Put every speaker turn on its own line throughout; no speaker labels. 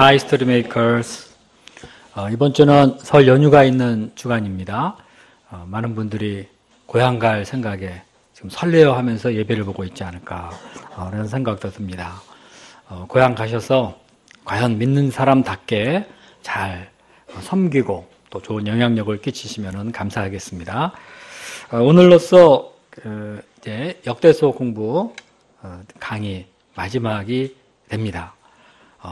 Hi, Story Makers. 이번 주는 설 연휴가 있는 주간입니다. 많은 분들이 고향 갈 생각에 지금 설레어 하면서 예배를 보고 있지 않을까 그런 생각도 듭니다. 고향 가셔서 과연 믿는 사람답게 잘 섬기고 또 좋은 영향력을 끼치시면 감사하겠습니다. 오늘로써 이제 역대서 공부 강의 마지막이 됩니다.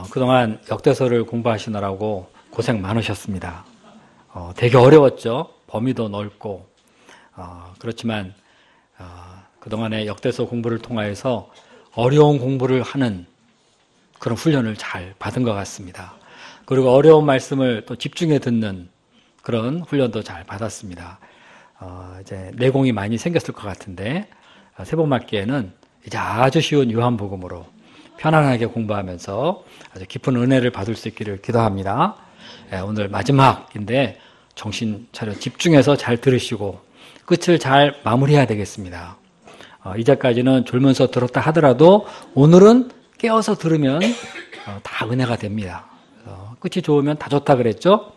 그동안 역대서를 공부하시느라고 고생 많으셨습니다. 되게 어려웠죠. 범위도 넓고. 그렇지만 그동안의 역대서 공부를 통하여서 어려운 공부를 하는 그런 훈련을 잘 받은 것 같습니다. 그리고 어려운 말씀을 또 집중해 듣는 그런 훈련도 잘 받았습니다. 이제 내공이 많이 생겼을 것 같은데 세번맞기에는 이제 아주 쉬운 요한복음으로 편안하게 공부하면서 아주 깊은 은혜를 받을 수 있기를 기도합니다. 오늘 마지막인데 정신 차려 집중해서 잘 들으시고 끝을 잘 마무리해야 되겠습니다. 이제까지는 졸면서 들었다 하더라도 오늘은 깨어서 들으면 다 은혜가 됩니다. 끝이 좋으면 다 좋다 그랬죠?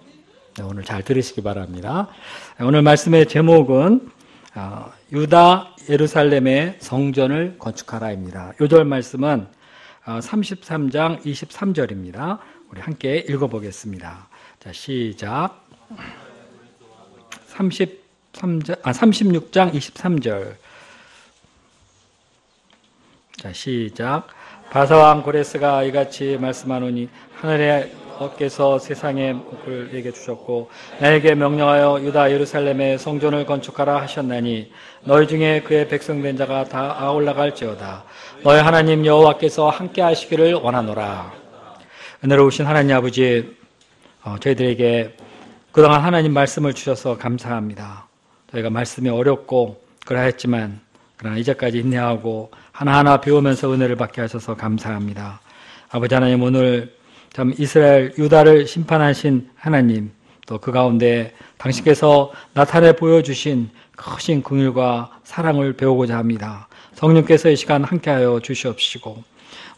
오늘 잘 들으시기 바랍니다. 오늘 말씀의 제목은 유다 예루살렘의 성전을 건축하라입니다. 요절 말씀은 33장 23절입니다. 우리 함께 읽어보겠습니다. 자, 시작. 36장 23절. 자, 시작. 바사왕 고레스가 이같이 말씀하노니 하늘의 어께서 세상의 복을 내게 주셨고 나에게 명령하여 유다 예루살렘의 성전을 건축하라 하셨나니 너희 중에 그의 백성된 자가 다 올라갈지어다. 너희 하나님 여호와께서 함께 하시기를 원하노라. 은혜로우신 하나님 아버지, 저희들에게 그동안 하나님 말씀을 주셔서 감사합니다. 저희가 말씀이 어렵고 그러했지만 그러나 이제까지 인내하고 하나하나 배우면서 은혜를 받게 하셔서 감사합니다. 아버지 하나님, 오늘 참 이스라엘 유다를 심판하신 하나님, 또 그 가운데 당신께서 나타내 보여주신 크신 긍휼과 사랑을 배우고자 합니다. 성령께서 이 시간 함께하여 주시옵시고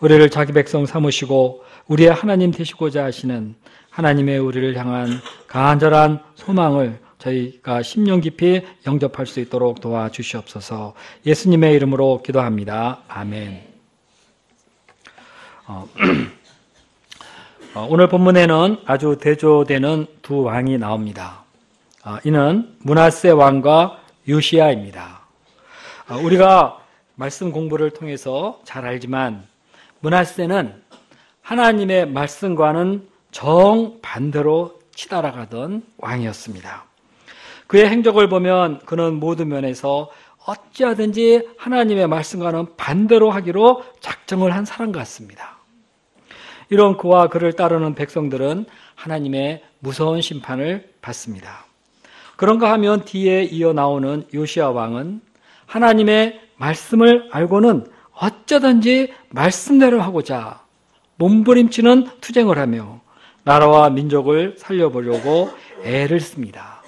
우리를 자기 백성 삼으시고 우리의 하나님 되시고자 하시는 하나님의 우리를 향한 간절한 소망을 저희가 심령 깊이 영접할 수 있도록 도와주시옵소서. 예수님의 이름으로 기도합니다. 아멘. 오늘 본문에는 아주 대조되는 두 왕이 나옵니다. 이는 므낫세 왕과 요시야입니다. 우리가 말씀 공부를 통해서 잘 알지만 므낫세는 하나님의 말씀과는 정반대로 치달아가던 왕이었습니다. 그의 행적을 보면 그는 모든 면에서 어찌하든지 하나님의 말씀과는 반대로 하기로 작정을 한 사람 같습니다. 이런 그와 그를 따르는 백성들은 하나님의 무서운 심판을 받습니다. 그런가 하면 뒤에 이어 나오는 요시야 왕은 하나님의 말씀을 알고는 어쩌든지 말씀대로 하고자 몸부림치는 투쟁을 하며 나라와 민족을 살려보려고 애를 씁니다.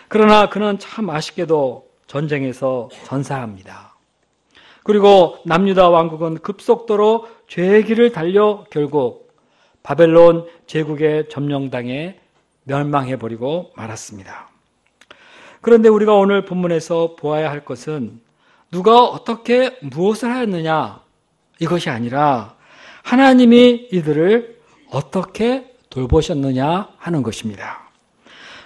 그러나 그는 참 아쉽게도 전쟁에서 전사합니다. 그리고 남유다 왕국은 급속도로 죄의 길을 달려 결국 바벨론 제국의 점령당에 멸망해버리고 말았습니다. 그런데 우리가 오늘 본문에서 보아야 할 것은 누가 어떻게 무엇을 하였느냐, 이것이 아니라 하나님이 이들을 어떻게 돌보셨느냐 하는 것입니다.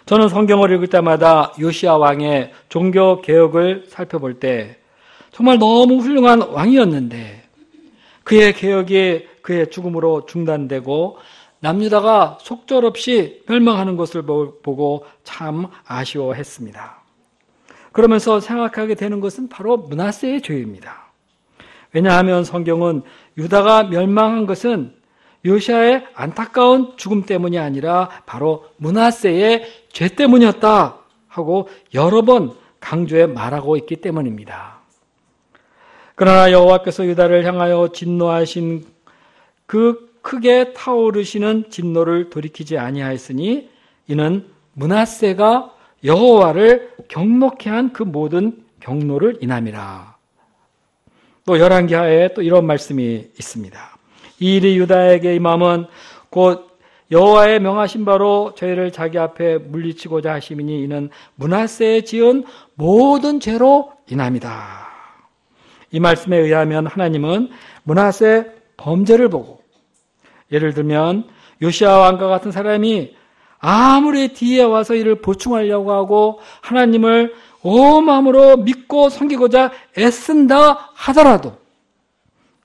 저는 성경을 읽을 때마다 요시야 왕의 종교 개혁을 살펴볼 때 정말 너무 훌륭한 왕이었는데 그의 개혁이 그의 죽음으로 중단되고 남유다가 속절없이 멸망하는 것을 보고 참 아쉬워했습니다. 그러면서 생각하게 되는 것은 바로 므낫세의 죄입니다. 왜냐하면 성경은 유다가 멸망한 것은 요시야의 안타까운 죽음 때문이 아니라 바로 므낫세의 죄 때문이었다 하고 여러 번 강조해 말하고 있기 때문입니다. 그러나 여호와께서 유다를 향하여 진노하신 그 크게 타오르시는 진노를 돌이키지 아니하였으니 이는 므낫세가 여호와를 경노케 한 그 모든 경노를 인함이라. 또 열왕기하에 또 이런 말씀이 있습니다. 이 일이 유다에게 임함은 곧 여호와의 명하신 바로 저희를 자기 앞에 물리치고자 하심이니 이는 므낫세에 지은 모든 죄로 인함이다. 이 말씀에 의하면 하나님은 므낫세의 범죄를 보고, 예를 들면 요시야 왕과 같은 사람이 아무리 뒤에 와서 이를 보충하려고 하고 하나님을 온 마음으로 믿고 섬기고자 애쓴다 하더라도,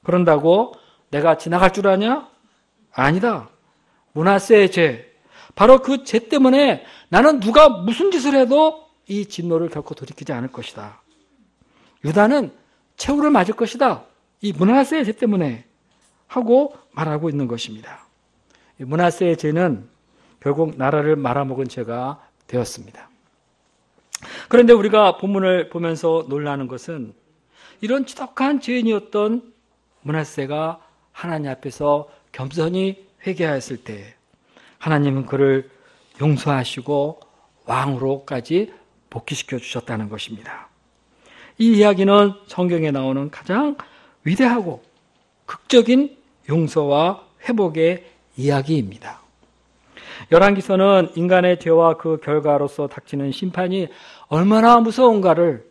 그런다고 내가 지나갈 줄 아냐? 아니다. 므낫세의 죄, 바로 그 죄 때문에 나는 누가 무슨 짓을 해도 이 진노를 결코 돌이키지 않을 것이다. 유다는 최후를 맞을 것이다. 이 므낫세의 죄 때문에 하고 말하고 있는 것입니다. 이 므낫세의 죄는 결국 나라를 말아먹은 죄가 되었습니다. 그런데 우리가 본문을 보면서 놀라는 것은 이런 지독한 죄인이었던 므낫세가 하나님 앞에서 겸손히 회개하였을 때 하나님은 그를 용서하시고 왕으로까지 복귀시켜 주셨다는 것입니다. 이 이야기는 성경에 나오는 가장 위대하고 극적인 용서와 회복의 이야기입니다. 열왕기서는 인간의 죄와 그 결과로서 닥치는 심판이 얼마나 무서운가를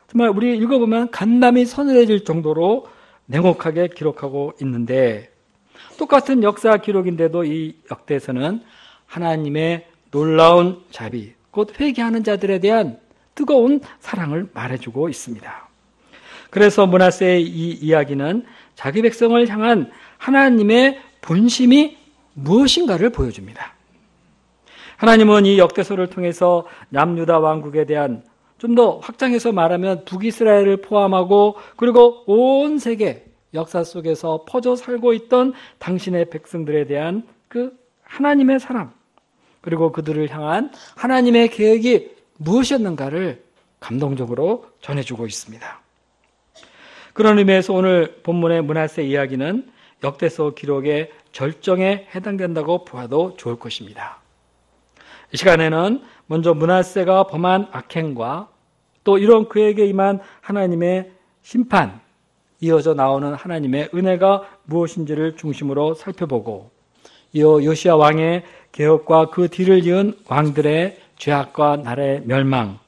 정말 우리 읽어보면 간담이 서늘해질 정도로 냉혹하게 기록하고 있는데, 똑같은 역사 기록인데도 이 역대에서는 하나님의 놀라운 자비, 곧 회개하는 자들에 대한 뜨거운 사랑을 말해주고 있습니다. 그래서 므낫세의 이 이야기는 자기 백성을 향한 하나님의 본심이 무엇인가를 보여줍니다. 하나님은 이 역대서를 통해서 남유다 왕국에 대한, 좀 더 확장해서 말하면 북이스라엘을 포함하고 그리고 온 세계 역사 속에서 퍼져 살고 있던 당신의 백성들에 대한 그 하나님의 사랑, 그리고 그들을 향한 하나님의 계획이 무엇이었는가를 감동적으로 전해주고 있습니다. 그런 의미에서 오늘 본문의 므낫세 이야기는 역대서 기록의 절정에 해당된다고 보아도 좋을 것입니다. 이 시간에는 먼저 므낫세가 범한 악행과 또 이런 그에게 임한 하나님의 심판, 이어져 나오는 하나님의 은혜가 무엇인지를 중심으로 살펴보고, 이어 요시야 왕의 개혁과 그 뒤를 이은 왕들의 죄악과 나라의 멸망,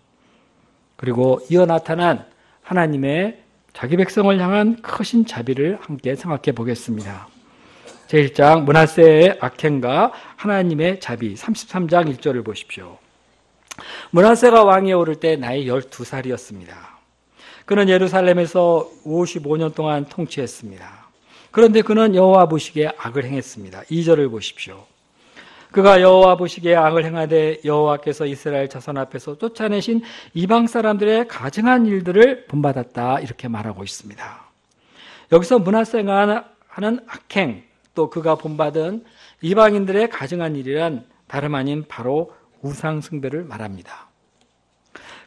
그리고 이어 나타난 하나님의 자기 백성을 향한 크신 자비를 함께 생각해 보겠습니다. 제1장 므낫세의 악행과 하나님의 자비, 33장 1절을 보십시오. 므낫세가 왕위에 오를 때 나이 12살이었습니다. 그는 예루살렘에서 55년 동안 통치했습니다. 그런데 그는 여호와 보시기에 악을 행했습니다. 2절을 보십시오. 그가 여호와 보시기에 악을 행하되 여호와께서 이스라엘 자손 앞에서 쫓아내신 이방 사람들의 가증한 일들을 본받았다, 이렇게 말하고 있습니다. 여기서 므낫세가 하는 악행, 또 그가 본받은 이방인들의 가증한 일이란 다름 아닌 바로 우상 숭배를 말합니다.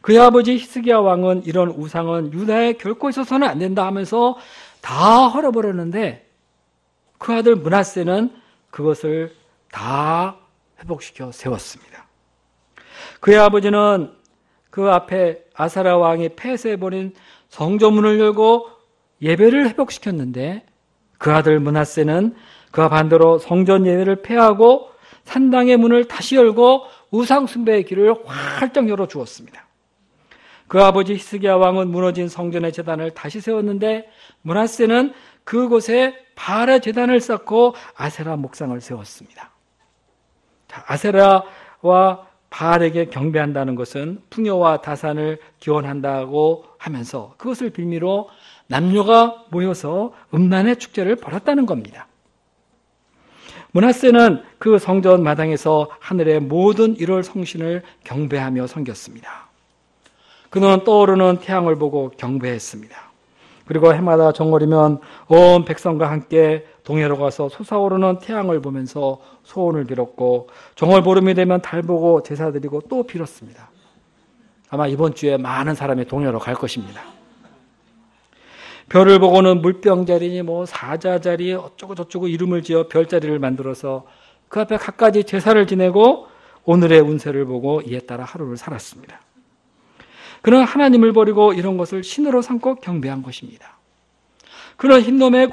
그의 아버지 히스기야 왕은 이런 우상은 유다에 결코 있어서는 안 된다 하면서 다 헐어버렸는데, 그 아들 므낫세는 그것을 다 회복시켜 세웠습니다. 그의 아버지는 그 앞에 아사랴 왕이 폐쇄해버린 성전문을 열고 예배를 회복시켰는데, 그 아들 므낫세는 그와 반대로 성전 예배를 폐하고 산당의 문을 다시 열고 우상 숭배의 길을 활짝 열어주었습니다. 그 아버지 히스기야 왕은 무너진 성전의 제단을 다시 세웠는데, 므낫세는 그곳에 바알의 제단을 쌓고 아세라 목상을 세웠습니다. 자, 아세라와 바알에게 경배한다는 것은 풍요와 다산을 기원한다고 하면서 그것을 빌미로 남녀가 모여서 음란의 축제를 벌였다는 겁니다. 므낫세는 그 성전 마당에서 하늘의 모든 1월 성신을 경배하며 섬겼습니다. 그는 떠오르는 태양을 보고 경배했습니다. 그리고 해마다 정월이면 온 백성과 함께 동해로 가서 솟아오르는 태양을 보면서 소원을 빌었고, 정월 보름이 되면 달 보고 제사 드리고 또 빌었습니다. 아마 이번 주에 많은 사람이 동해로 갈 것입니다. 별을 보고는 물병자리니 사자자리 어쩌고 저쩌고 이름을 지어 별자리를 만들어서 그 앞에 갖가지 제사를 지내고 오늘의 운세를 보고 이에 따라 하루를 살았습니다. 그는 하나님을 버리고 이런 것을 신으로 삼고 경배한 것입니다. 그는 흰놈의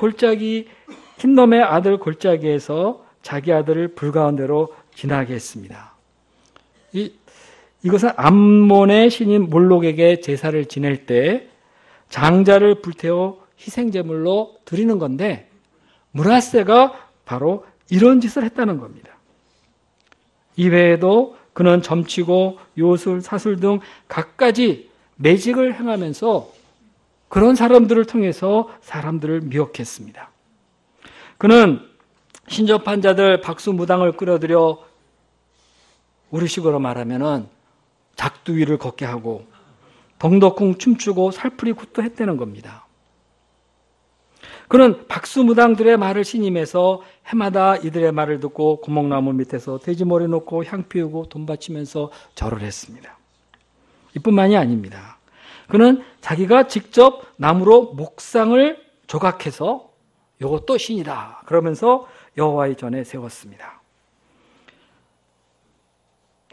아들 골짜기에서
자기 아들을 불가운데로 지나게 했습니다. 이것은 암몬의 신인 몰록에게 제사를 지낼 때 장자를 불태워 희생제물로 드리는 건데 므낫세가 바로 이런 짓을 했다는 겁니다. 이외에도 그는 점치고 요술, 사술 등 갖가지 매직을 행하면서 그런 사람들을 통해서 사람들을 미혹했습니다. 그는 신접한 자들 박수무당을 끌어들여 우리식으로 말하면은 작두 위를 걷게 하고 덩덕쿵 춤추고 살풀이 굿도 했다는 겁니다. 그는 박수무당들의 말을 신임해서 해마다 이들의 말을 듣고 구멍나무 밑에서 돼지머리 놓고 향 피우고 돈 바치면서 절을 했습니다. 이뿐만이 아닙니다. 그는 자기가 직접 나무로 목상을 조각해서 이것도 신이다 그러면서 여호와의 전에 세웠습니다.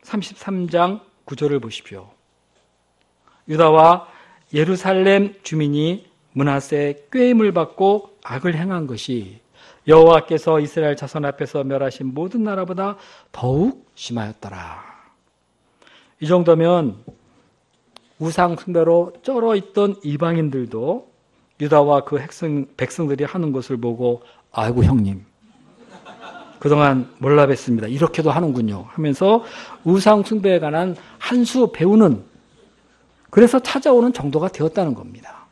33장 9절을 보십시오. 유다와 예루살렘 주민이 므낫세의 꾀임을 받고 악을 행한 것이 여호와께서 이스라엘 자손 앞에서 멸하신 모든 나라보다 더욱 심하였더라. 이 정도면 우상 숭배로 쩔어 있던 이방인들도 유다와 그 백성들이 하는 것을 보고 아이고 형님 그동안 몰라 뵀습니다. 이렇게도 하는군요 하면서 우상 숭배에 관한 한 수 배우는 그래서 찾아오는 정도가 되었다는 겁니다.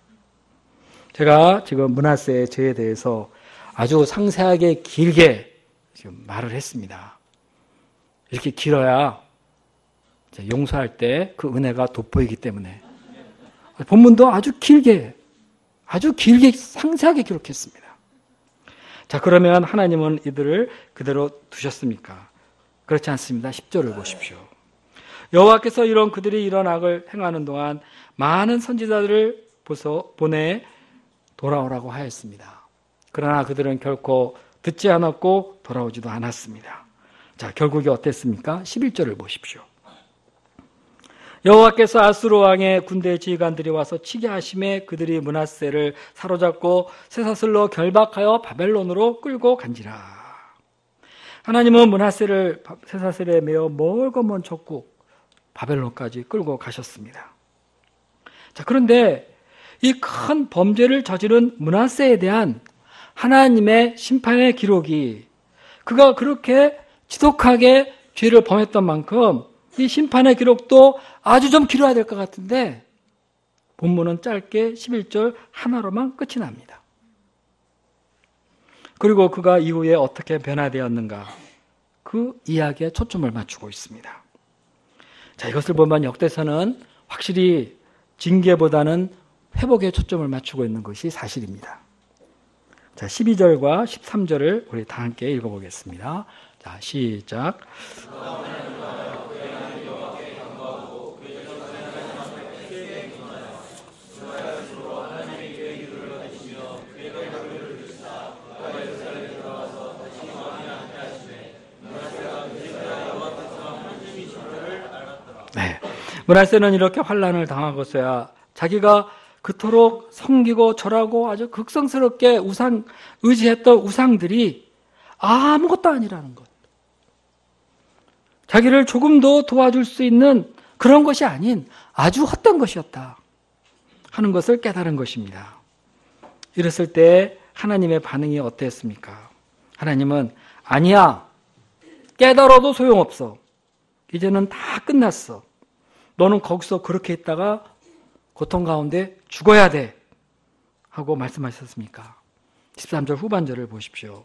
제가 지금 므낫세의 죄에 대해서 아주 상세하게 길게 지금 말을 했습니다. 이렇게 길어야 용서할 때 그 은혜가 돋보이기 때문에 본문도 아주 길게 상세하게 기록했습니다. 자, 그러면 하나님은 이들을 그대로 두셨습니까? 그렇지 않습니다. 10절을 보십시오. 여호와께서 이런 그들이 이런 악을 행하는 동안 많은 선지자들을 보내 돌아오라고 하였습니다. 그러나 그들은 결코 듣지 않았고 돌아오지도 않았습니다. 자, 결국이 어땠습니까? 11절을 보십시오. 여호와께서 아수르 왕의 군대 지휘관들이 와서 치게 하심에 그들이 므낫세를 사로잡고 쇠사슬로 결박하여 바벨론으로 끌고 간지라. 하나님은 므낫세를 쇠사슬에 매어 멀고 먼 적국 바벨론까지 끌고 가셨습니다. 자, 그런데 이 큰 범죄를 저지른 므낫세에 대한 하나님의 심판의 기록이 그가 그렇게 지독하게 죄를 범했던 만큼 이 심판의 기록도 아주 좀 길어야 될 것 같은데 본문은 짧게 11절 하나로만 끝이 납니다. 그리고 그가 이후에 어떻게 변화되었는가 그 이야기에 초점을 맞추고 있습니다. 자, 이것을 보면 역대서는 확실히 징계보다는 회복에 초점을 맞추고 있는 것이 사실입니다. 자, 12절과 13절을 우리 다 함께 읽어보겠습니다. 자, 시작. 네, 므낫세는 이렇게 환난을 당하고서야 자기가 그토록 섬기고 절하고 아주 극성스럽게 의지했던 우상들이 아무것도 아니라는 것. 자기를 조금도 도와줄 수 있는 그런 것이 아닌 아주 헛된 것이었다 하는 것을 깨달은 것입니다. 이랬을 때 하나님의 반응이 어땠습니까? 하나님은 아니야, 깨달아도 소용없어. 이제는 다 끝났어. 너는 거기서 그렇게 있다가 고통 가운데 죽어야 돼 하고 말씀하셨습니까? 13절 후반절을 보십시오.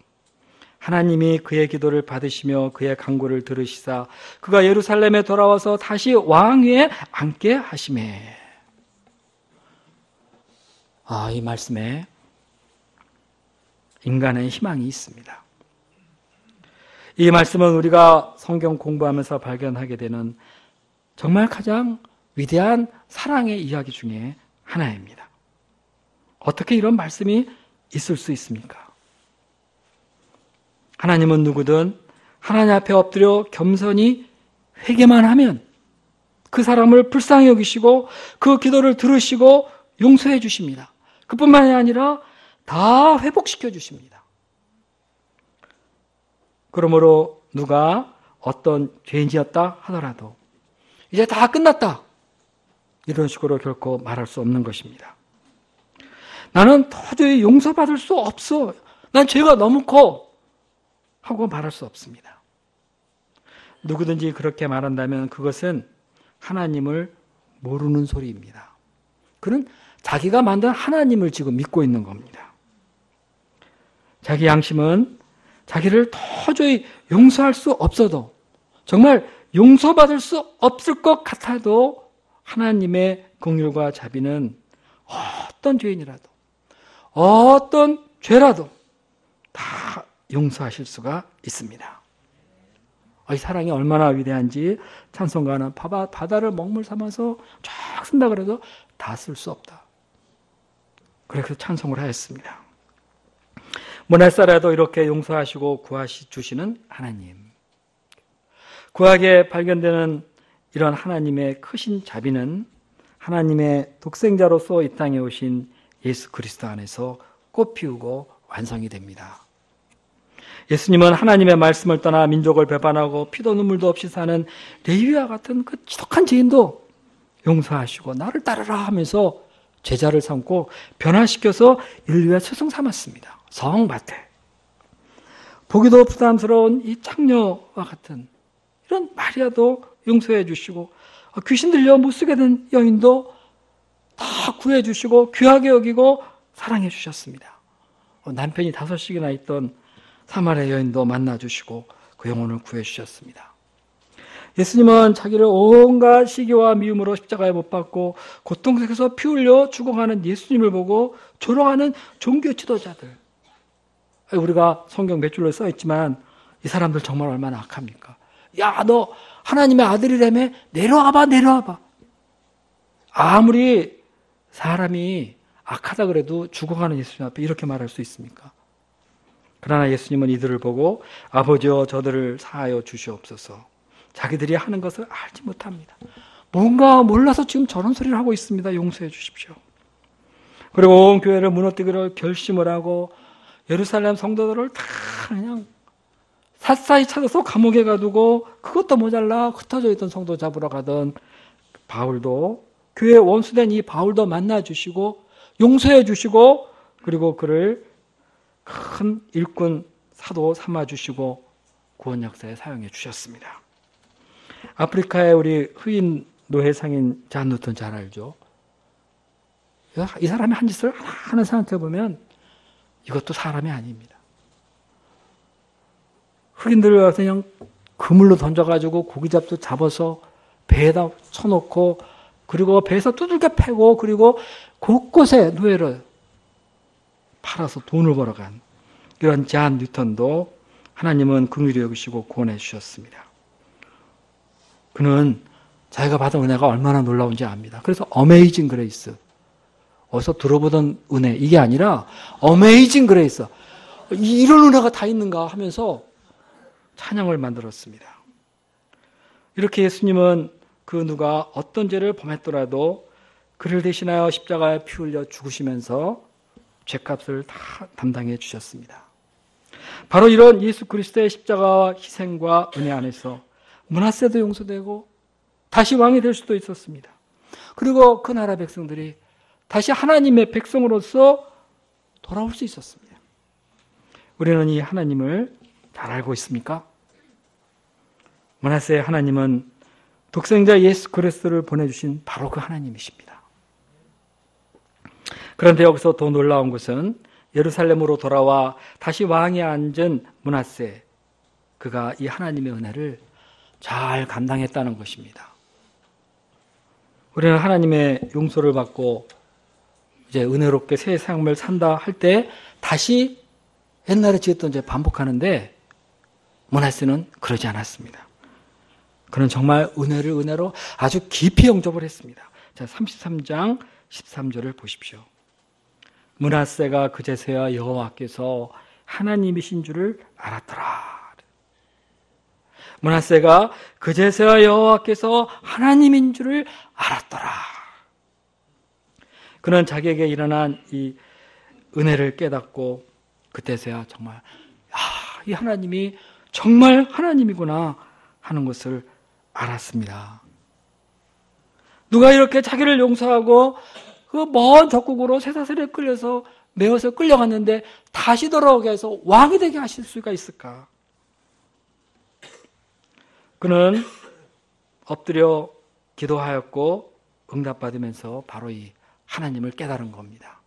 하나님이 그의 기도를 받으시며 그의 간구를 들으시사 그가 예루살렘에 돌아와서 다시 왕위에 앉게 하시매. 이 말씀에 인간의 희망이 있습니다. 이 말씀은 우리가 성경 공부하면서 발견하게 되는 정말 가장 위대한 사랑의 이야기 중에 하나입니다. 어떻게 이런 말씀이 있을 수 있습니까? 하나님은 누구든 하나님 앞에 엎드려 겸손히 회개만 하면 그 사람을 불쌍히 여기시고 그 기도를 들으시고 용서해 주십니다. 그뿐만이 아니라 다 회복시켜 주십니다. 그러므로 누가 어떤 죄인이었다 하더라도 이제 다 끝났다, 이런 식으로 결코 말할 수 없는 것입니다. 나는 도저히 용서받을 수 없어, 난 죄가 너무 커 하고 말할 수 없습니다. 누구든지 그렇게 말한다면 그것은 하나님을 모르는 소리입니다. 그는 자기가 만든 하나님을 지금 믿고 있는 겁니다. 자기 양심은 자기를 도저히 용서할 수 없어도, 정말 용서받을 수 없을 것 같아도 하나님의 긍휼과 자비는 어떤 죄인이라도, 어떤 죄라도 다 용서하실 수가 있습니다. 이 사랑이 얼마나 위대한지 찬송가는 바다를 먹물 삼아서 쫙 쓴다 그래도 다 쓸 수 없다, 그래서 찬송을 하였습니다. 모날사라도 이렇게 용서하시고 구하시 주시는 하나님, 구하게 발견되는 이런 하나님의 크신 자비는 하나님의 독생자로서 이 땅에 오신 예수 그리스도 안에서 꽃피우고 완성이 됩니다. 예수님은 하나님의 말씀을 떠나 민족을 배반하고 피도 눈물도 없이 사는 레위와 같은 그 지독한 죄인도 용서하시고 나를 따르라 하면서 제자를 삼고 변화시켜서 인류의 스승 삼았습니다. 성바태. 보기도 부담스러운 이 창녀와 같은 이런 마리아도 용서해 주시고, 귀신 들려 못 쓰게 된 여인도 다 구해 주시고 귀하게 여기고 사랑해 주셨습니다. 남편이 5씩이나 있던 사마리아 여인도 만나 주시고 그 영혼을 구해 주셨습니다. 예수님은 자기를 온갖 시기와 미움으로 십자가에 못 박고 고통 속에서 피 흘려 죽어가는 예수님을 보고 조롱하는 종교 지도자들, 우리가 성경 몇 줄로 써있지만 이 사람들 정말 얼마나 악합니까? 야, 너 하나님의 아들이라며? 내려와봐, 내려와봐. 아무리 사람이 악하다 그래도 죽어가는 예수님 앞에 이렇게 말할 수 있습니까? 그러나 예수님은 이들을 보고 아버지여 저들을 사하여 주시옵소서, 자기들이 하는 것을 알지 못합니다. 뭔가 몰라서 지금 저런 소리를 하고 있습니다. 용서해 주십시오. 그리고 온 교회를 무너뜨리기로 결심을 하고 예루살렘 성도들을 다 그냥 샅샅이 찾아서 감옥에 가두고, 그것도 모자라 흩어져 있던 성도 잡으러 가던 바울도, 교회 원수된 이 바울도 만나주시고 용서해 주시고, 그리고 그를 큰 일꾼 사도 삼아주시고 구원 역사에 사용해 주셨습니다. 아프리카의 우리 흑인 노예 상인 잔 누턴 잘 알죠? 이 사람이 한 짓을 하나 생각해 보면 이것도 사람이 아닙니다. 흑인들을 와서 그냥 그물로 던져가지고 고기잡도 잡아서 배에다 쳐놓고, 그리고 배에서 두들겨 패고, 그리고 곳곳에 노예를 팔아서 돈을 벌어간 이런 잔 뉴턴도 하나님은 긍휼히 여기시고 구원해 주셨습니다. 그는 자기가 받은 은혜가 얼마나 놀라운지 압니다. 그래서 어메이징 그레이스, 어디서 들어보던 은혜, 이게 아니라 어메이징 그레이스, 이런 은혜가 다 있는가 하면서 찬양을 만들었습니다. 이렇게 예수님은 그 누가 어떤 죄를 범했더라도 그를 대신하여 십자가에 피 흘려 죽으시면서 죄값을 다 담당해 주셨습니다. 바로 이런 예수 그리스도의 십자가와 희생과 은혜 안에서 므낫세도 용서되고 다시 왕이 될 수도 있었습니다. 그리고 그 나라 백성들이 다시 하나님의 백성으로서 돌아올 수 있었습니다. 우리는 이 하나님을 잘 알고 있습니까? 므낫세의 하나님은 독생자 예수 그리스도를 보내주신 바로 그 하나님이십니다. 그런데 여기서 더 놀라운 것은 예루살렘으로 돌아와 다시 왕에 앉은 므낫세, 그가 이 하나님의 은혜를 잘 감당했다는 것입니다. 우리는 하나님의 용서를 받고 이제 은혜롭게 새 삶을 산다 할 때 다시 옛날에 지었던 죄 반복하는데, 므낫세는 그러지 않았습니다. 그는 정말 은혜를 은혜로 아주 깊이 영접을 했습니다. 자, 33장 13절을 보십시오. 므낫세가 그제서야 여호와께서 하나님이신 줄을 알았더라. 므낫세가 그제서야 여호와께서 하나님인 줄을 알았더라. 그는 자기에게 일어난 이 은혜를 깨닫고 그때서야 정말 이 하나님이 정말 하나님이구나 하는 것을 알았습니다. 누가 이렇게 자기를 용서하고 그 먼 적국으로 쇠사슬에 끌려서 매어서 끌려갔는데 다시 돌아오게 해서 왕이 되게 하실 수가 있을까? 그는 엎드려 기도하였고 응답받으면서 바로 이 하나님을 깨달은 겁니다.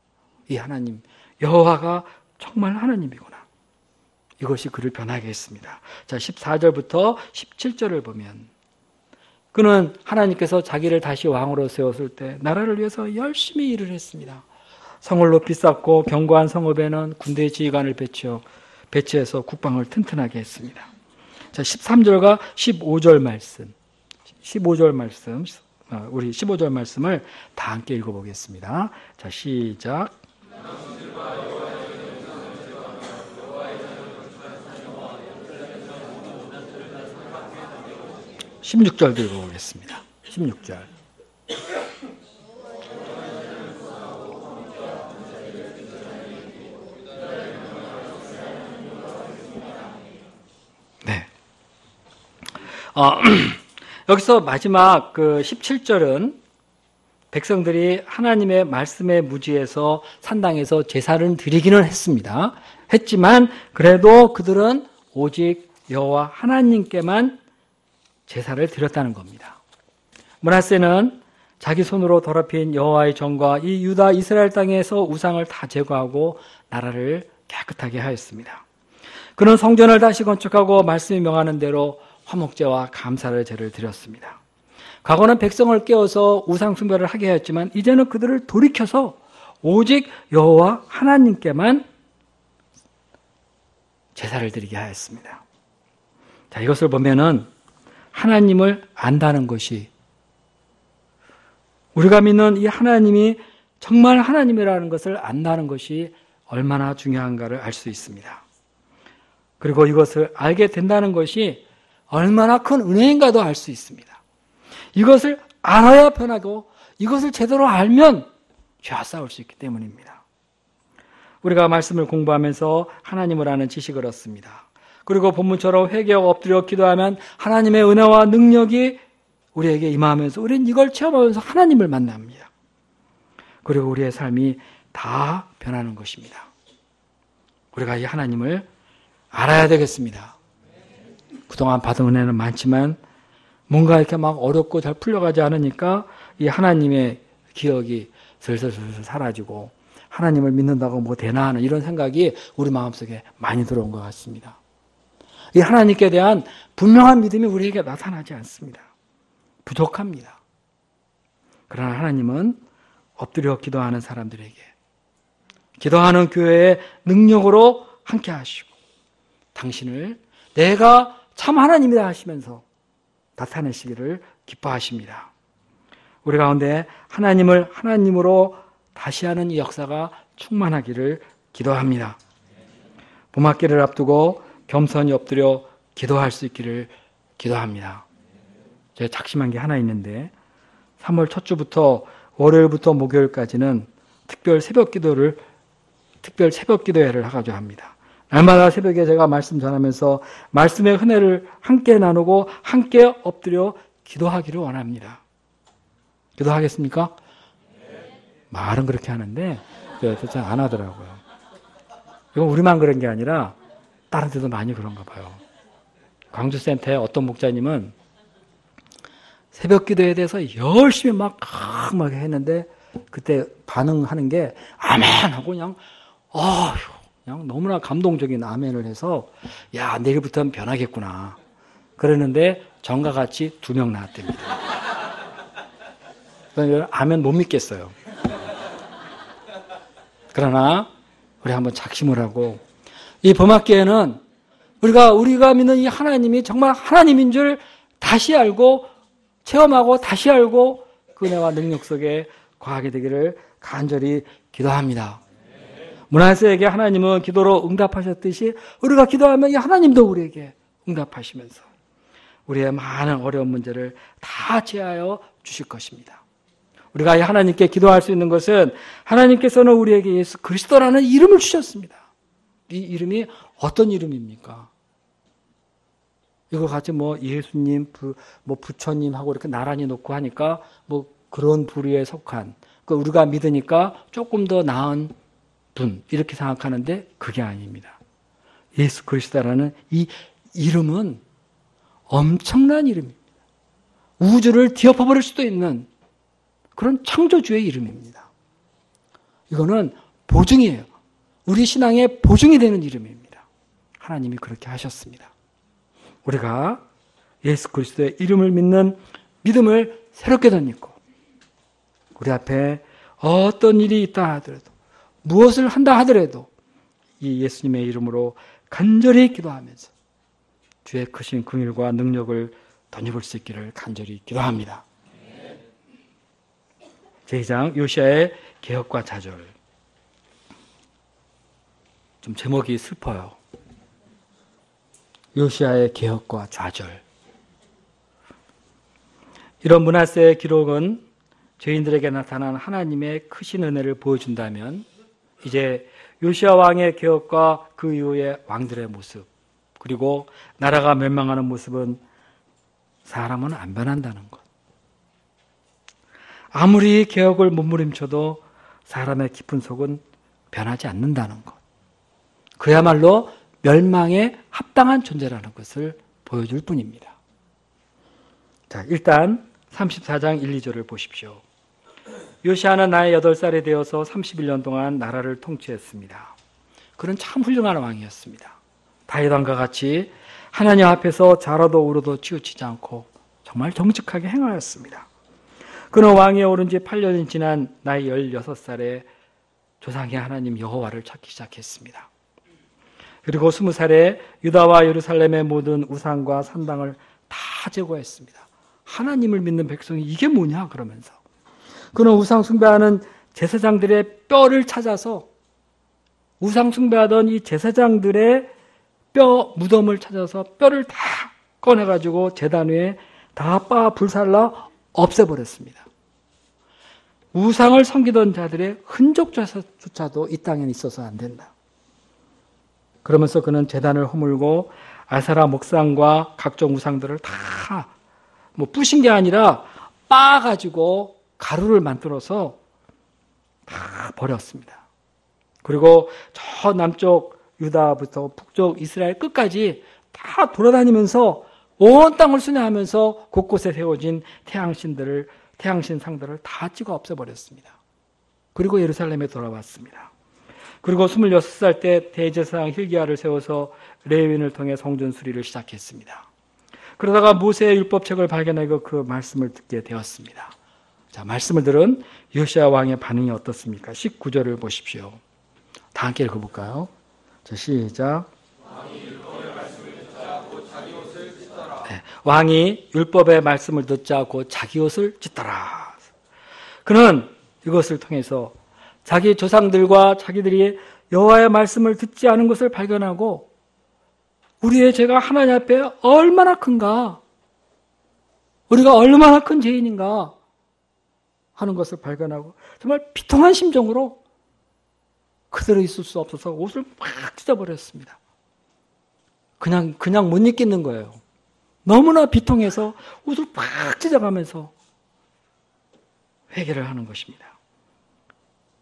이 하나님, 여호와가 정말 하나님이구나. 이것이 그를 변하게 했습니다. 자, 14절부터 17절을 보면 그는 하나님께서 자기를 다시 왕으로 세웠을 때 나라를 위해서 열심히 일을 했습니다. 성을 높이 쌓고 견고한 성읍에는 군대 지휘관을 배치해서 국방을 튼튼하게 했습니다. 자, 13절과 15절 말씀. 우리 15절 말씀을 다 함께 읽어보겠습니다. 자, 시작. 16절도 읽어보겠습니다. 16절. 네. 여기서 마지막 그 17절은 백성들이 하나님의 말씀에 무지해서 산당에서 제사를 드리기는 했지만 그래도 그들은 오직 여호와 하나님께만 제사를 드렸다는 겁니다. 므낫세는 자기 손으로 더럽힌 여호와의 전과 이 유다 이스라엘 땅에서 우상을 다 제거하고 나라를 깨끗하게 하였습니다. 그는 성전을 다시 건축하고 말씀이 명하는 대로 화목제와 감사의 제를 드렸습니다. 과거는 백성을 깨워서 우상 숭배를 하게 하였지만 이제는 그들을 돌이켜서 오직 여호와 하나님께만 제사를 드리게 하였습니다. 자, 이것을 보면은 하나님을 안다는 것이, 우리가 믿는 이 하나님이 정말 하나님이라는 것을 안다는 것이 얼마나 중요한가를 알 수 있습니다. 그리고 이것을 알게 된다는 것이 얼마나 큰 은혜인가도 알 수 있습니다. 이것을 알아야 편하고 이것을 제대로 알면 죄와 싸울 수 있기 때문입니다. 우리가 말씀을 공부하면서 하나님을 아는 지식을 얻습니다. 그리고 본문처럼 회개하고 엎드려 기도하면 하나님의 은혜와 능력이 우리에게 임하면서 우리는 이걸 체험하면서 하나님을 만납니다. 그리고 우리의 삶이 다 변하는 것입니다. 우리가 이 하나님을 알아야 되겠습니다. 그동안 받은 은혜는 많지만 뭔가 이렇게 막 어렵고 잘 풀려가지 않으니까 이 하나님의 기억이 슬슬 사라지고 하나님을 믿는다고 뭐 되나 하는 이런 생각이 우리 마음속에 많이 들어온 것 같습니다. 이 하나님께 대한 분명한 믿음이 우리에게 나타나지 않습니다. 부족합니다. 그러나 하나님은 엎드려 기도하는 사람들에게, 기도하는 교회의 능력으로 함께 하시고 당신을 내가 참 하나님이다 하시면서 나타내시기를 기뻐하십니다. 우리 가운데 하나님을 하나님으로 다시 하는 이 역사가 충만하기를 기도합니다. 봄학기를 앞두고 겸손히 엎드려 기도할 수 있기를 기도합니다. 제가 작심한 게 하나 있는데 3월 첫 주부터 월요일부터 목요일까지는 특별 새벽 기도회를 해가지고 합니다. 날마다 새벽에 제가 말씀 전하면서 말씀의 은혜를 함께 나누고 함께 엎드려 기도하기를 원합니다. 기도하겠습니까? 말은 그렇게 하는데 잘 안 하더라고요. 이건 우리만 그런 게 아니라 다른 데도 많이 그런가 봐요. 광주센터에 어떤 목자님은 새벽 기도에 대해서 열심히 막 했는데 그때 반응하는 게 아멘 하고 그냥 너무나 감동적인 아멘을 해서 야, 내일부터는 변하겠구나 그러는데 전과 같이 2명 나왔답니다. 아멘 못 믿겠어요. 그러나 우리 한번 작심을 하고 이 봄학기에는 우리가 믿는 이 하나님이 정말 하나님인 줄 다시 알고 체험하고 다시 알고 그 은혜와 능력 속에 거하게 되기를 간절히 기도합니다. 므낫세에게 하나님은 기도로 응답하셨듯이 우리가 기도하면 이 하나님도 우리에게 응답하시면서 우리의 많은 어려운 문제를 다 제하여 주실 것입니다. 우리가 이 하나님께 기도할 수 있는 것은 하나님께서는 우리에게 예수 그리스도라는 이름을 주셨습니다. 이 이름이 어떤 이름입니까? 이거 같이 뭐 예수님, 뭐 부처님하고 이렇게 나란히 놓고 하니까 뭐 그런 부류에 속한, 그 우리가 믿으니까 조금 더 나은 분, 이렇게 생각하는데 그게 아닙니다. 예수 그리스도라는 이 이름은 엄청난 이름입니다. 우주를 뒤엎어버릴 수도 있는 그런 창조주의 이름입니다. 이거는 보증이에요. 우리 신앙의 보증이 되는 이름입니다. 하나님이 그렇게 하셨습니다. 우리가 예수 그리스도의 이름을 믿는 믿음을 새롭게 덧입고 우리 앞에 어떤 일이 있다 하더라도 무엇을 한다 하더라도 이 예수님의 이름으로 간절히 기도하면서 주의 크신 긍휼과 능력을 덧입을 수 있기를 간절히 기도합니다. 제2장 요시야의 개혁과 좌절. 좀 제목이 슬퍼요. 요시야의 개혁과 좌절. 이런 므낫세의 기록은 죄인들에게 나타난 하나님의 크신 은혜를 보여준다면 이제 요시야 왕의 개혁과 그 이후의 왕들의 모습, 그리고 나라가 멸망하는 모습은 사람은 안 변한다는 것. 아무리 개혁을 몸부림쳐도 사람의 깊은 속은 변하지 않는다는 것. 그야말로 멸망에 합당한 존재라는 것을 보여줄 뿐입니다. 자, 일단 34장 1, 2절을 보십시오. 요시야는 나이 8살이 되어서 31년 동안 나라를 통치했습니다. 그는 참 훌륭한 왕이었습니다. 다윗 왕과 같이 하나님 앞에서 좌로도 우로도 치우치지 않고 정말 정직하게 행하였습니다. 그는 왕위에 오른 지 8년이 지난 나이 16살에 조상의 하나님 여호와를 찾기 시작했습니다. 그리고 20살에 유다와 예루살렘의 모든 우상과 산당을 다 제거했습니다. 하나님을 믿는 백성이 이게 뭐냐 그러면서 그는 우상 숭배하는 제사장들의 뼈를 찾아서 우상 숭배하던 이 제사장들의 뼈 무덤을 찾아서 뼈를 다 꺼내가지고 제단 위에 다 빻아 불살라 없애버렸습니다. 우상을 섬기던 자들의 흔적조차도 이 땅에 있어서 안 된다. 그러면서 그는 제단을 허물고 아세라 목상과 각종 우상들을 다 뭐 부신 게 아니라 빻아가지고 가루를 만들어서 다 버렸습니다. 그리고 저 남쪽 유다부터 북쪽 이스라엘 끝까지 다 돌아다니면서 온 땅을 순회하면서 곳곳에 세워진 태양신 상들을 다 찍어 없애버렸습니다. 그리고 예루살렘에 돌아왔습니다. 그리고 26살 때 대제사장 hil기야를 세워서 레위인을 통해 성전 수리를 시작했습니다. 그러다가 모세의 율법책을 발견하고 그 말씀을 듣게 되었습니다. 자, 말씀을 들은 요시야 왕의 반응이 어떻습니까? 19절을 보십시오. 다 함께 읽어볼까요? 자, 시작. 왕이 율법의 말씀을 듣자 곧 자기 옷을 찢더라. 그는 이것을 통해서 자기 조상들과 자기들이 여호와의 말씀을 듣지 않은 것을 발견하고 우리의 죄가 하나님 앞에 얼마나 큰가, 우리가 얼마나 큰 죄인인가 하는 것을 발견하고 정말 비통한 심정으로 그대로 있을 수 없어서 옷을 막 찢어버렸습니다. 그냥 못 입겠는 거예요. 너무나 비통해서 옷을 팍 찢어가면서 회개를 하는 것입니다.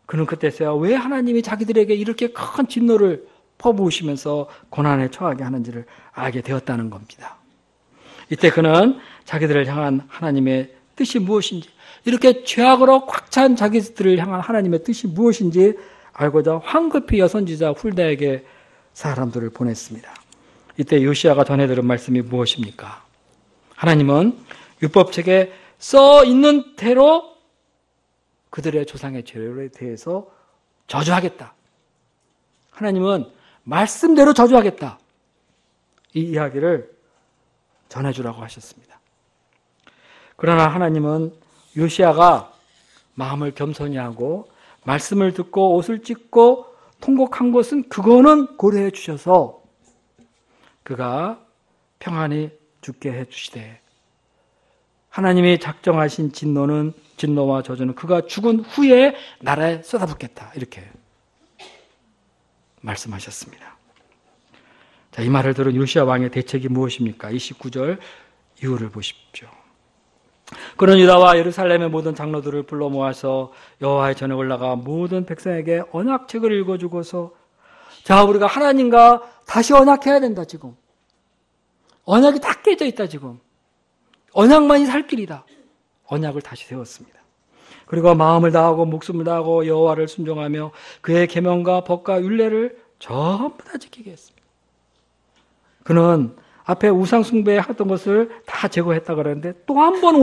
그는 그때서야 왜 하나님이 자기들에게 이렇게 큰 진노를 퍼부으시면서 고난에 처하게 하는지를 알게 되었다는 겁니다. 이때 그는 자기들을 향한 하나님의 뜻이 무엇인지, 이렇게 죄악으로 꽉 찬 자기들을 향한 하나님의 뜻이 무엇인지 알고자 황급히 여선지자 훌다에게 사람들을 보냈습니다. 이때 요시야가 전해 들은 말씀이 무엇입니까? 하나님은 율법책에 써 있는 대로 그들의 조상의 죄에 대해서 저주하겠다. 하나님은 말씀대로 저주하겠다. 이 이야기를 전해주라고 하셨습니다. 그러나 하나님은 요시야가 마음을 겸손히 하고 말씀을 듣고 옷을 찢고 통곡한 것은 그거는 고려해 주셔서 그가 평안히 죽게 해 주시되 하나님이 작정하신 진노와 저주는 그가 죽은 후에 나라에 쏟아붓겠다. 이렇게 말씀하셨습니다. 자, 이 말을 들은 요시야 왕의 대책이 무엇입니까? 29절 이유를 보십시오. 그는 유다와 예루살렘의 모든 장로들을 불러 모아서 여호와의 전에 올라가 모든 백성에게 언약책을 읽어주고서, 자, 우리가 하나님과 다시 언약해야 된다. 지금 언약이 다 깨져 있다. 지금 언약만이 살 길이다. 언약을 다시 세웠습니다. 그리고 마음을 다하고 목숨을 다하고 여호와를 순종하며 그의 계명과 법과 율례를 전부 다 지키게 했습니다. 그는 앞에 우상 숭배 하던 것을 다 제거했다 그러는데 또 한 번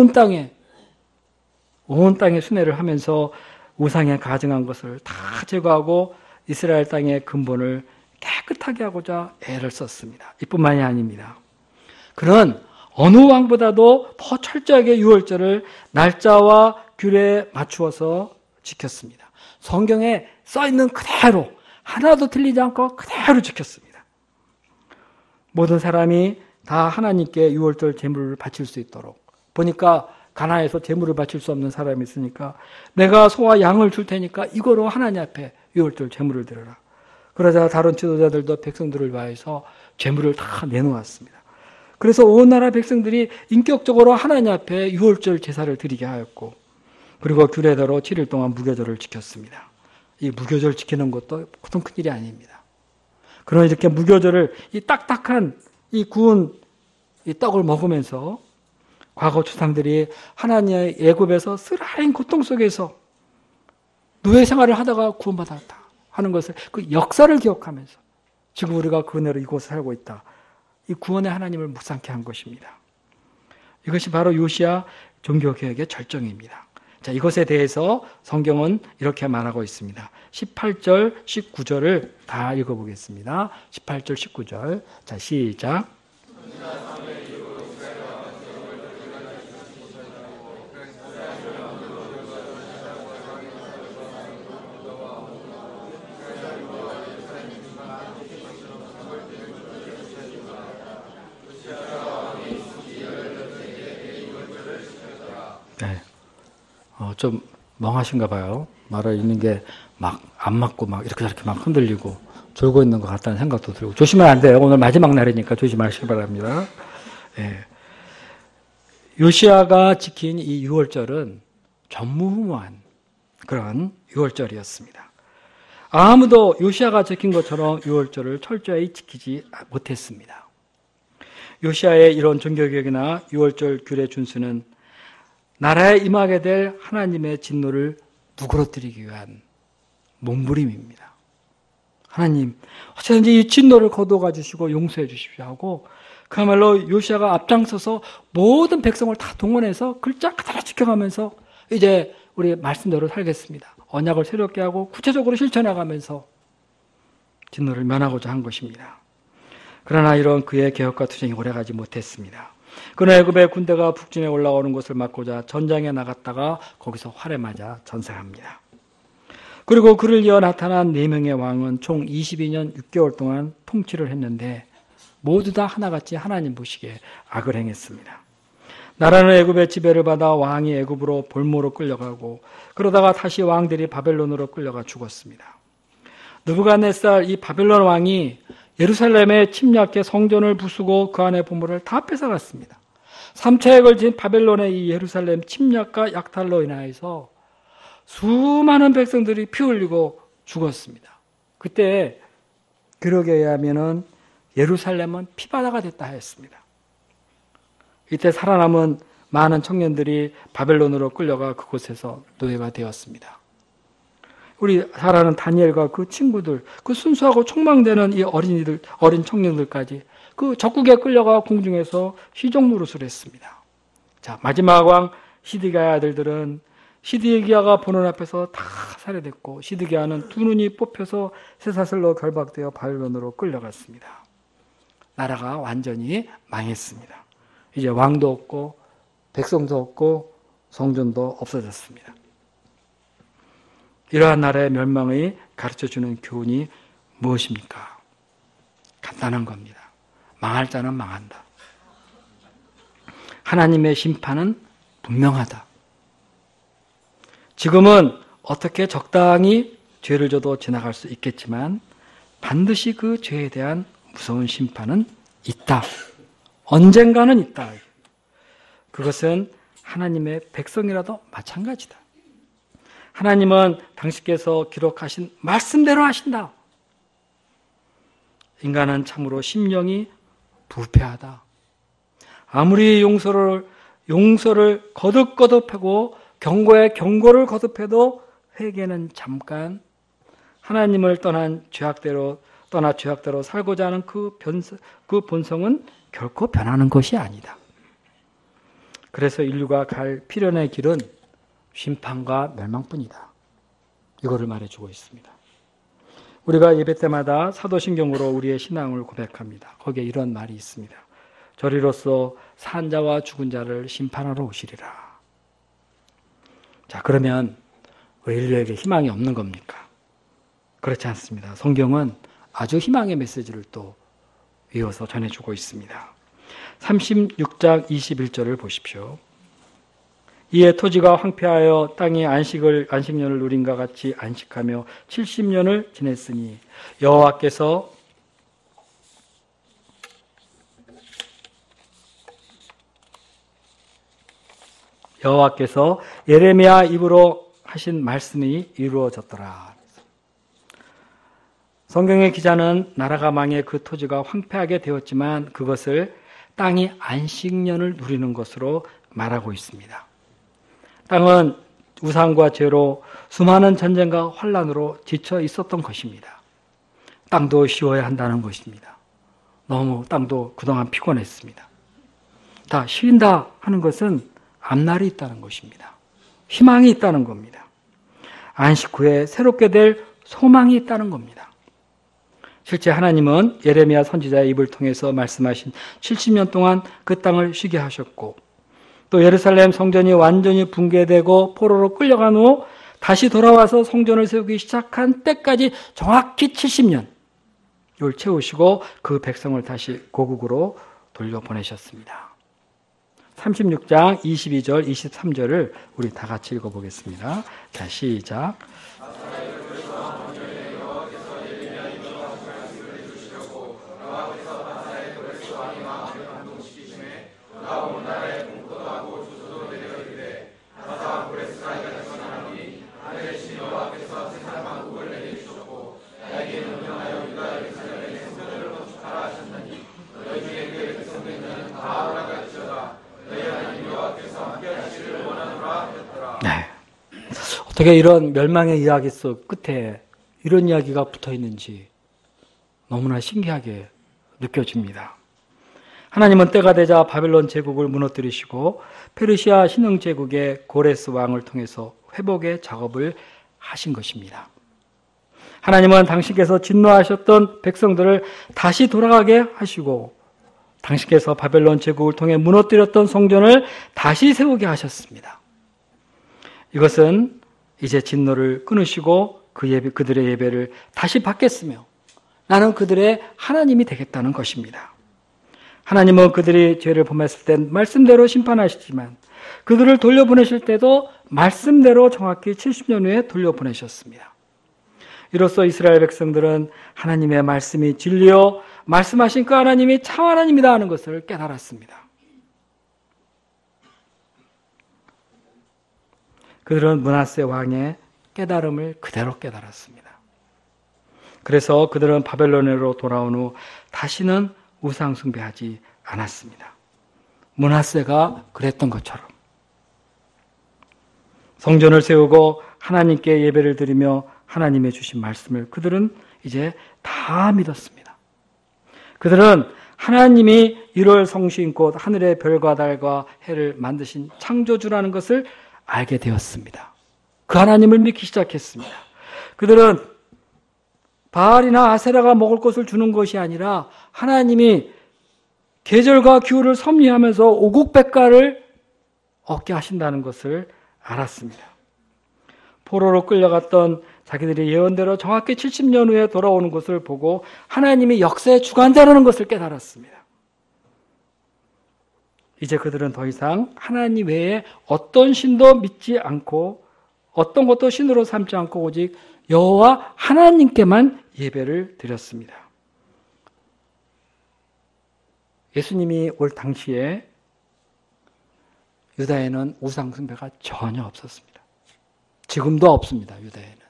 온 땅에 순회를 하면서 우상에 가증한 것을 다 제거하고 이스라엘 땅의 근본을 깨끗하게 하고자 애를 썼습니다. 이뿐만이 아닙니다. 그는 어느 왕보다도 더 철저하게 유월절을 날짜와 규례에 맞추어서 지켰습니다. 성경에 써있는 그대로 하나도 틀리지 않고 그대로 지켰습니다. 모든 사람이 다 하나님께 유월절 제물을 바칠 수 있도록, 보니까 가나에서 제물을 바칠 수 없는 사람이 있으니까 내가 소와 양을 줄 테니까 이거로 하나님 앞에 유월절 제물을 드려라. 그러자 다른 지도자들도 백성들을 위해서 제물을 다 내놓았습니다. 그래서 온 나라 백성들이 인격적으로 하나님 앞에 유월절 제사를 드리게 하였고, 그리고 규례대로 7일 동안 무교절을 지켰습니다. 이 무교절 지키는 것도 보통 큰일이 아닙니다. 그러나 이렇게 무교절을 이 딱딱한 이 구운 이 떡을 먹으면서 과거 조상들이 하나님의 애굽에서 쓰라린 고통 속에서 노예 생활을 하다가 구원받았다 하는 것을, 그 역사를 기억하면서 지금 우리가 그 은혜로 이곳에 살고 있다. 이 구원의 하나님을 묵상케 한 것입니다. 이것이 바로 요시야 종교개혁의 절정입니다. 자, 이것에 대해서 성경은 이렇게 말하고 있습니다. 18절, 19절을 다 읽어보겠습니다. 18절, 19절. 자, 시작. 네. 좀 멍하신가 봐요. 말을 읽는 게 막 안 맞고 막 이렇게 저렇게 막 흔들리고 졸고 있는 것 같다는 생각도 들고, 조심하면 안 돼요. 오늘 마지막 날이니까 조심하시기 바랍니다. 예. 요시야가 지킨 이 유월절은 전무후무한 그런 유월절이었습니다. 아무도 요시야가 지킨 것처럼 유월절을 철저히 지키지 못했습니다. 요시야의 이런 종교개혁이나 유월절 규례 준수는 나라에 임하게 될 하나님의 진노를 누그러뜨리기 위한 몸부림입니다. 하나님, 어쨌든지 이 진노를 거두어 주시고 용서해 주십시오 하고, 그야말로 요시야가 앞장서서 모든 백성을 다 동원해서 글자 그대로 지켜가면서 이제 우리 말씀대로 살겠습니다. 언약을 새롭게 하고 구체적으로 실천해가면서 진노를 면하고자 한 것입니다. 그러나 이런 그의 개혁과 투쟁이 오래가지 못했습니다. 그는 애굽의 군대가 북진에 올라오는 것을 막고자 전장에 나갔다가 거기서 활에 맞아 전사합니다. 그리고 그를 이어 나타난 4명의 왕은 총 22년 6개월 동안 통치를 했는데 모두 다 하나같이 하나님 보시기에 악을 행했습니다. 나라는 애굽의 지배를 받아 왕이 애굽으로 볼모로 끌려가고, 그러다가 다시 왕들이 바벨론으로 끌려가 죽었습니다. 느부갓네살 이 바벨론 왕이 예루살렘에 침략해 성전을 부수고 그 안에 보물을 다 뺏어갔습니다. 3차에 걸친 바벨론의 이 예루살렘 침략과 약탈로 인하여서 수많은 백성들이 피 흘리고 죽었습니다. 그때 기록에 의하면은 예루살렘은 피바다가 됐다 하였습니다. 이때 살아남은 많은 청년들이 바벨론으로 끌려가 그곳에서 노예가 되었습니다. 우리 잘 아는 다니엘과 그 친구들, 그 순수하고 촉망되는 이 어린 청년들까지 그 적국에 끌려가 궁중에서 시종 노릇을 했습니다. 자, 마지막 왕 시드기야의 아들들은 시드기야가 보는 앞에서 다 살해됐고, 시드기야는 2눈이 뽑혀서 쇠사슬로 결박되어 바벨론으로 끌려갔습니다. 나라가 완전히 망했습니다. 이제 왕도 없고 백성도 없고 성전도 없어졌습니다. 이러한 나라의 멸망의 가르쳐주는 교훈이 무엇입니까? 간단한 겁니다. 망할 자는 망한다. 하나님의 심판은 분명하다. 지금은 어떻게 적당히 죄를 져도 지나갈 수 있겠지만 반드시 그 죄에 대한 무서운 심판은 있다. 언젠가는 있다. 그것은 하나님의 백성이라도 마찬가지다. 하나님은 당신께서 기록하신 말씀대로 하신다. 인간은 참으로 심령이 부패하다. 아무리 용서를 거듭거듭하고 경고에 경고를 거듭해도 회개는 잠깐, 하나님을 떠나 죄악대로 살고자 하는 그 본성은 결코 변하는 것이 아니다. 그래서 인류가 갈 필연의 길은 심판과 멸망뿐이다. 이거를 말해주고 있습니다. 우리가 예배 때마다 사도신경으로 우리의 신앙을 고백합니다. 거기에 이런 말이 있습니다. 저리로서 산 자와 죽은 자를 심판하러 오시리라. 자, 그러면 우리 인류에게 희망이 없는 겁니까? 그렇지 않습니다. 성경은 아주 희망의 메시지를 또 이어서 전해주고 있습니다. 36장 21절을 보십시오. 이에 토지가 황폐하여 땅이 안식년을 누린과 같이 안식하며 70년을 지냈으니 여호와께서 예레미야 입으로 하신 말씀이 이루어졌더라. 성경의 기자는 나라가 망해 그 토지가 황폐하게 되었지만 그것을 땅이 안식년을 누리는 것으로 말하고 있습니다. 땅은 우상과 죄로 수많은 전쟁과 환란으로 지쳐 있었던 것입니다. 땅도 쉬어야 한다는 것입니다. 너무 땅도 그동안 피곤했습니다. 다 쉰다 하는 것은 앞날이 있다는 것입니다. 희망이 있다는 겁니다. 안식 후에 새롭게 될 소망이 있다는 겁니다. 실제 하나님은 예레미야 선지자의 입을 통해서 말씀하신 70년 동안 그 땅을 쉬게 하셨고 또 예루살렘 성전이 완전히 붕괴되고 포로로 끌려간 후 다시 돌아와서 성전을 세우기 시작한 때까지 정확히 70년을 채우시고 그 백성을 다시 고국으로 돌려보내셨습니다. 36장 22절, 23절을 우리 다 같이 읽어보겠습니다. 자, 시작. 어떻게 이런 멸망의 이야기 속 끝에 이런 이야기가 붙어 있는지 너무나 신기하게 느껴집니다. 하나님은 때가 되자 바벨론 제국을 무너뜨리시고 페르시아 신흥 제국의 고레스 왕을 통해서 회복의 작업을 하신 것입니다. 하나님은 당신께서 진노하셨던 백성들을 다시 돌아가게 하시고 당신께서 바벨론 제국을 통해 무너뜨렸던 성전을 다시 세우게 하셨습니다. 이것은 이제 진노를 끊으시고 그들의 예배를 다시 받겠으며 나는 그들의 하나님이 되겠다는 것입니다. 하나님은 그들이 죄를 범했을 때 말씀대로 심판하시지만 그들을 돌려보내실 때도 말씀대로 정확히 70년 후에 돌려보내셨습니다. 이로써 이스라엘 백성들은 하나님의 말씀이 진리요 말씀하신 그 하나님이 참 하나님이다 하는 것을 깨달았습니다. 그들은 므낫세 왕의 깨달음을 그대로 깨달았습니다. 그래서 그들은 바벨론으로 돌아온 후 다시는 우상 숭배하지 않았습니다. 므낫세가 그랬던 것처럼 성전을 세우고 하나님께 예배를 드리며 하나님의 주신 말씀을 그들은 이제 다 믿었습니다. 그들은 하나님이 1월 성신 곧 하늘의 별과 달과 해를 만드신 창조주라는 것을 알게 되었습니다. 그 하나님을 믿기 시작했습니다. 그들은 바알이나 아세라가 먹을 것을 주는 것이 아니라 하나님이 계절과 기후를 섭리하면서 오국백가를 얻게 하신다는 것을 알았습니다. 포로로 끌려갔던 자기들의 예언대로 정확히 70년 후에 돌아오는 것을 보고 하나님이 역사의 주관자라는 것을 깨달았습니다. 이제 그들은 더 이상 하나님 외에 어떤 신도 믿지 않고 어떤 것도 신으로 삼지 않고 오직 여호와 하나님께만 예배를 드렸습니다. 예수님이 올 당시에 유다에는 우상 숭배가 전혀 없었습니다. 지금도 없습니다. 유다에는.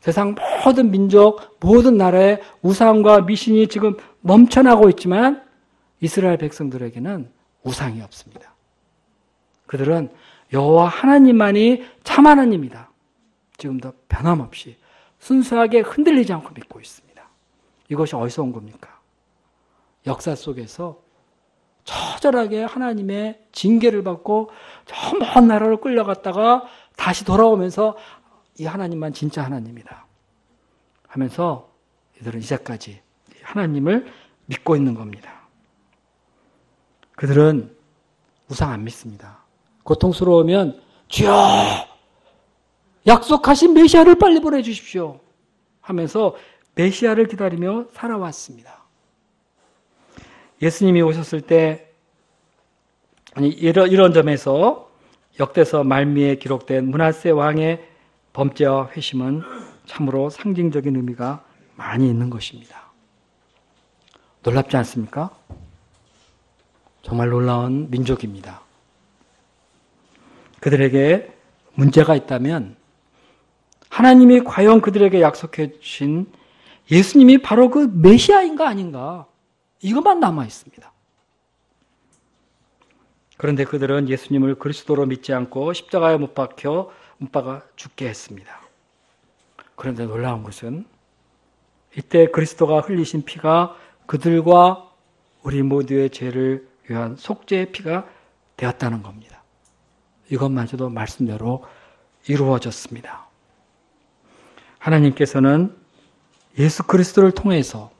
세상 모든 민족, 모든 나라의 우상과 미신이 지금 넘쳐나고 있지만 이스라엘 백성들에게는 우상이 없습니다. 그들은 여호와 하나님만이 참 하나님이다. 지금도 변함없이 순수하게 흔들리지 않고 믿고 있습니다. 이것이 어디서 온 겁니까? 역사 속에서 처절하게 하나님의 징계를 받고 저 먼 나라로 끌려갔다가 다시 돌아오면서 이 하나님만 진짜 하나님이다 하면서 이들은 이제까지 하나님을 믿고 있는 겁니다. 그들은 우상 안 믿습니다. 고통스러우면 주여 약속하신 메시아를 빨리 보내주십시오 하면서 메시아를 기다리며 살아왔습니다. 예수님이 오셨을 때 이런 점에서 역대서 말미에 기록된 므낫세 왕의 범죄와 회심은 참으로 상징적인 의미가 많이 있는 것입니다. 놀랍지 않습니까? 정말 놀라운 민족입니다. 그들에게 문제가 있다면 하나님이 과연 그들에게 약속해 주신 예수님이 바로 그 메시아인가 아닌가 이것만 남아 있습니다. 그런데 그들은 예수님을 그리스도로 믿지 않고 십자가에 못 박혀 죽게 했습니다. 그런데 놀라운 것은 이때 그리스도가 흘리신 피가 그들과 우리 모두의 죄를 위한 속죄의 피가 되었다는 겁니다. 이것마저도 말씀대로 이루어졌습니다. 하나님께서는 예수 그리스도를 통해서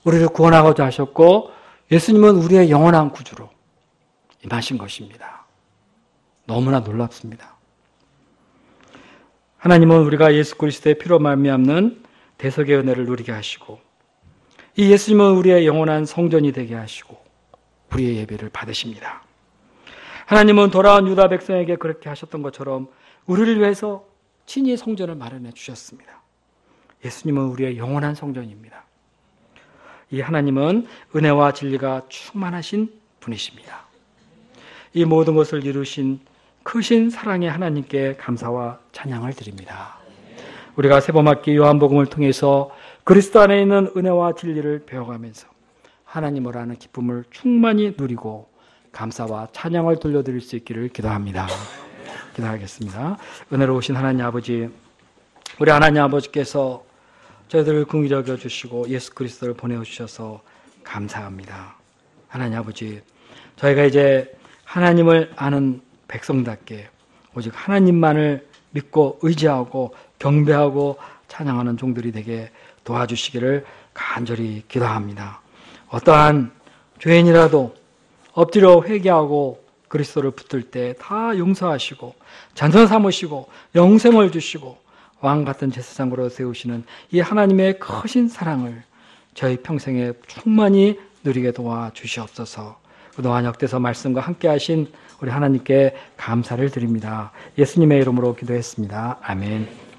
우리를 구원하고자 하셨고 예수님은 우리의 영원한 구주로 임하신 것입니다. 너무나 놀랍습니다. 하나님은 우리가 예수 그리스도의 피로 말미암는 대속의 은혜를 누리게 하시고 이 예수님은 우리의 영원한 성전이 되게 하시고 우리의 예배를 받으십니다. 하나님은 돌아온 유다 백성에게 그렇게 하셨던 것처럼 우리를 위해서 친히 성전을 마련해 주셨습니다. 예수님은 우리의 영원한 성전입니다. 이 하나님은 은혜와 진리가 충만하신 분이십니다. 이 모든 것을 이루신 크신 사랑의 하나님께 감사와 찬양을 드립니다. 우리가 세범학기 요한복음을 통해서 그리스도 안에 있는 은혜와 진리를 배워가면서 하나님을 아는 기쁨을 충만히 누리고 감사와 찬양을 돌려드릴 수 있기를 기도합니다. 기도하겠습니다. 은혜로우신 하나님 아버지, 우리 하나님 아버지께서 저희들을 긍휼히 여겨 주시고 예수 그리스도를 보내주셔서 감사합니다. 하나님 아버지, 저희가 이제 하나님을 아는 백성답게 오직 하나님만을 믿고 의지하고 경배하고 찬양하는 종들이 되게 도와주시기를 간절히 기도합니다. 어떠한 죄인이라도 엎드려 회개하고 그리스도를 붙들 때 다 용서하시고 잔선 삼으시고 영생을 주시고 왕같은 제사장으로 세우시는 이 하나님의 크신 사랑을 저희 평생에 충만히 누리게 도와주시옵소서. 그동안 역대서 말씀과 함께 하신 우리 하나님께 감사를 드립니다. 예수님의 이름으로 기도했습니다. 아멘.